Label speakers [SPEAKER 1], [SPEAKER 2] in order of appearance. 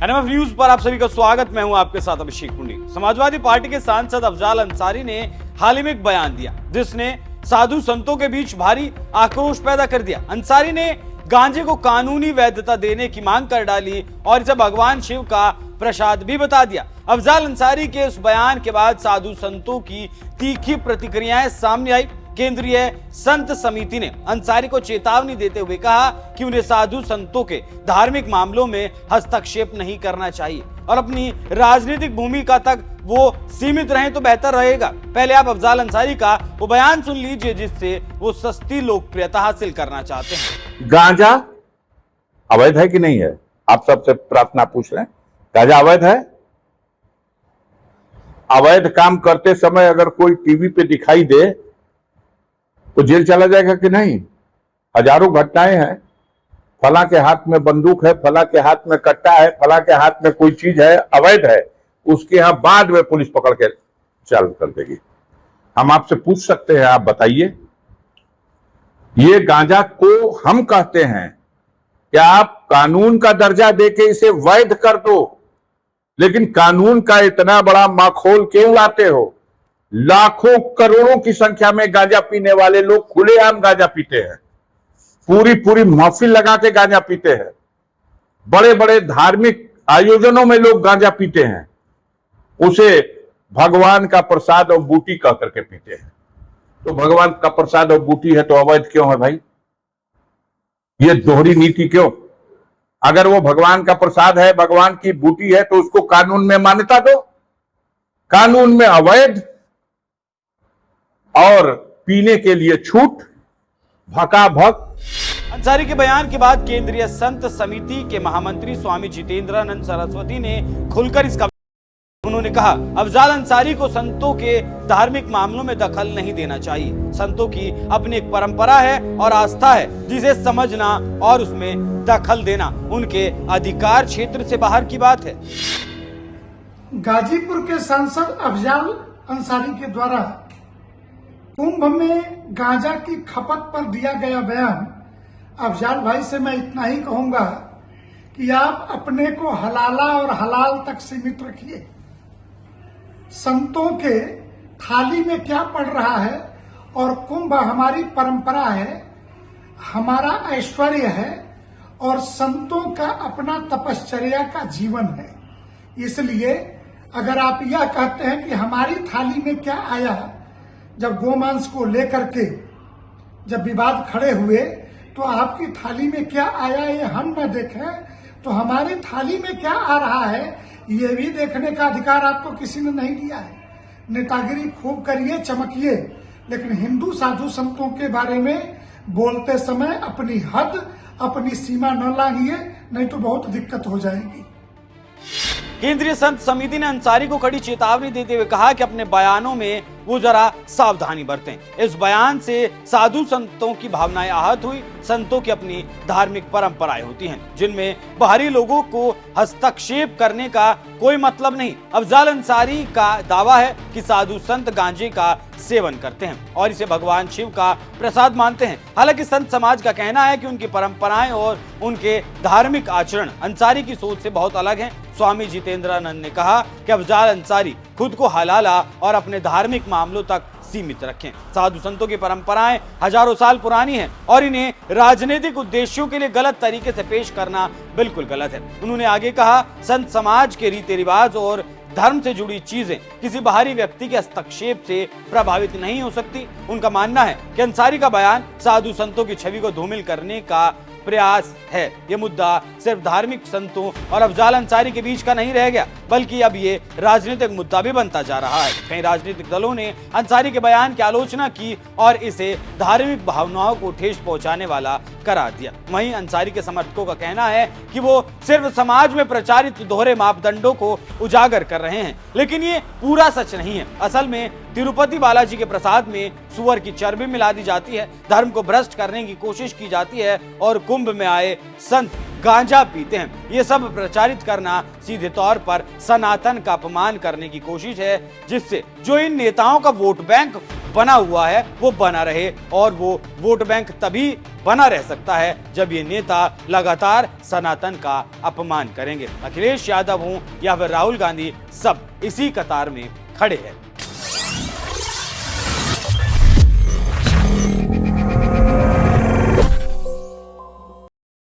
[SPEAKER 1] NMF news पर आप सभी का स्वागत। मैं हूं आपके साथ अभिषेक पुंडी। समाजवादी पार्टी के सांसद अफजाल अंसारी ने हाल ही में एक बयान दिया जिसने साधु संतों के बीच भारी आक्रोश पैदा कर दिया। अंसारी ने गांजे को कानूनी वैधता देने की मांग कर डाली और इसे भगवान शिव का प्रसाद भी बता दिया। अफजाल अंसारी के इस बयान के बाद साधु संतों की तीखी प्रतिक्रियाएं सामने आई। केंद्रीय संत समिति ने अंसारी को चेतावनी देते हुए कहा कि उन्हें साधु संतों के धार्मिक मामलों में हस्तक्षेप नहीं करना चाहिए और अपनी राजनीतिक भूमिका तक वो सीमित रहें तो बेहतर रहेगा। पहले आप अफजाल अंसारी का वो बयान सुन लीजिए जिससे वो सस्ती लोकप्रियता हासिल करना चाहते हैं।
[SPEAKER 2] गांजा अवैध है कि नहीं है? आप सबसे प्रार्थना पूछ रहे हैं, गांजा अवैध है? अवैध काम करते समय अगर कोई टीवी पे दिखाई दे तो जेल चला जाएगा कि नहीं? हजारों घटनाएं हैं। फला के हाथ में बंदूक है, फला के हाथ में कट्टा है, फला के हाथ में कोई चीज है, अवैध है, उसके यहां बाद में पुलिस पकड़ के चालू कर देगी। हम आपसे पूछ सकते हैं, आप बताइए, ये गांजा को हम कहते हैं कि आप कानून का दर्जा देके इसे वैध कर दो, लेकिन कानून का इतना बड़ा माखौल क्यों लाते हो? लाखों करोड़ों की संख्या में गांजा पीने वाले लोग खुलेआम गांजा पीते हैं, पूरी पूरी महफिल लगा के गांजा पीते हैं, बड़े बड़े धार्मिक आयोजनों में लोग गांजा पीते हैं, उसे भगवान का प्रसाद और बूटी कह करके पीते हैं। तो भगवान का प्रसाद और बूटी है तो अवैध क्यों है भाई? ये दोहरी नीति क्यों? अगर वो भगवान का प्रसाद है, भगवान की बूटी है, तो उसको कानून में मान्यता दो। कानून में अवैध और पीने के लिए छूट, भकाभक।
[SPEAKER 1] अंसारी के बयान के बाद केंद्रीय संत समिति के महामंत्री स्वामी जितेंद्रानंद सरस्वती ने खुलकर इसका उन्होंने कहा, अफजाल अंसारी को संतों के धार्मिक मामलों में दखल नहीं देना चाहिए। संतों की अपनी एक परंपरा है और आस्था है जिसे समझना और उसमें दखल देना उनके अधिकार क्षेत्र से बाहर की बात है।
[SPEAKER 3] गाजीपुर के सांसद अफजाल अंसारी के द्वारा कुंभ में गांजा की खपत पर दिया गया बयान, अफजाल भाई से मैं इतना ही कहूंगा कि आप अपने को हलाला और हलाल तक सीमित रखिए। संतों के थाली में क्या पड़ रहा है और कुंभ हमारी परंपरा है, हमारा ऐश्वर्य है और संतों का अपना तपश्चर्या का जीवन है। इसलिए अगर आप यह कहते हैं कि हमारी थाली में क्या आया, जब गोमांस को लेकर के जब विवाद खड़े हुए तो आपकी थाली में क्या आया ये हम न देखें तो हमारी थाली में क्या आ रहा है ये भी देखने का अधिकार आपको किसी ने नहीं दिया है। नेतागिरी खूब करिए, चमकिए, लेकिन हिंदू साधु संतों के बारे में बोलते समय अपनी हद, अपनी सीमा न लांघिए, नहीं तो बहुत दिक्कत हो जाएगी।
[SPEAKER 1] केंद्रीय संत समिति ने अंसारी को कड़ी चेतावनी देते हुए कहा कि अपने बयानों में वो जरा सावधानी बरतें। इस बयान से साधु संतों की भावनाएं आहत हुई। संतों की अपनी धार्मिक परंपराएं होती हैं जिनमें बाहरी लोगों को हस्तक्षेप करने का कोई मतलब नहीं। अफजाल अंसारी का दावा है कि साधु संत गांजे का सेवन करते हैं और इसे भगवान शिव का प्रसाद मानते हैं। हालांकि संत समाज का कहना है कि उनकी परंपराएं और उनके धार्मिक आचरण अंसारी की सोच से बहुत अलग हैं। स्वामी जितेंद्रानंद ने कहा कि अफजाल अंसारी खुद को हलाला और अपने धार्मिक मामलों तक सीमित रखें। साधु संतों की परंपराएं हजारों साल पुरानी हैं और इन्हें राजनीतिक उद्देश्यों के लिए गलत तरीके से पेश करना बिल्कुल गलत है। उन्होंने आगे कहा, संत समाज के रीति रिवाज और धर्म से जुड़ी चीजें किसी बाहरी व्यक्ति के हस्तक्षेप से प्रभावित नहीं हो सकती। उनका मानना है कि अंसारी का बयान साधु संतों की छवि को धूमिल करने का प्रयास है। ये मुद्दा सिर्फ धार्मिक संतों और अफजाल अंसारी के बीच का नहीं रह गया, बल्कि अब ये राजनीतिक मुद्दा भी बनता जा रहा है। कई राजनीतिक दलों ने अंसारी के बयान की आलोचना की और इसे धार्मिक भावनाओं को ठेस पहुंचाने वाला करार दिया। वहीं अंसारी के समर्थकों का कहना है कि वो सिर्फ समाज में प्रचारित दोहरे मापदंडों को उजागर कर रहे हैं, लेकिन ये पूरा सच नहीं है। असल में तिरुपति बालाजी के प्रसाद में सुअर की चर्बी मिला दी जाती है, धर्म को भ्रष्ट करने की कोशिश की जाती है और कुंभ में आए संत गांजा पीते हैं। ये सब प्रचारित करना सीधे तौर पर सनातन का अपमान करने की कोशिश है, जिससे जो इन नेताओं का वोट बैंक बना हुआ है वो बना रहे, और वो वोट बैंक तभी बना रह सकता है जब ये नेता लगातार सनातन का अपमान करेंगे। अखिलेश यादव हो या फिर राहुल गांधी, सब इसी कतार में खड़े हैं।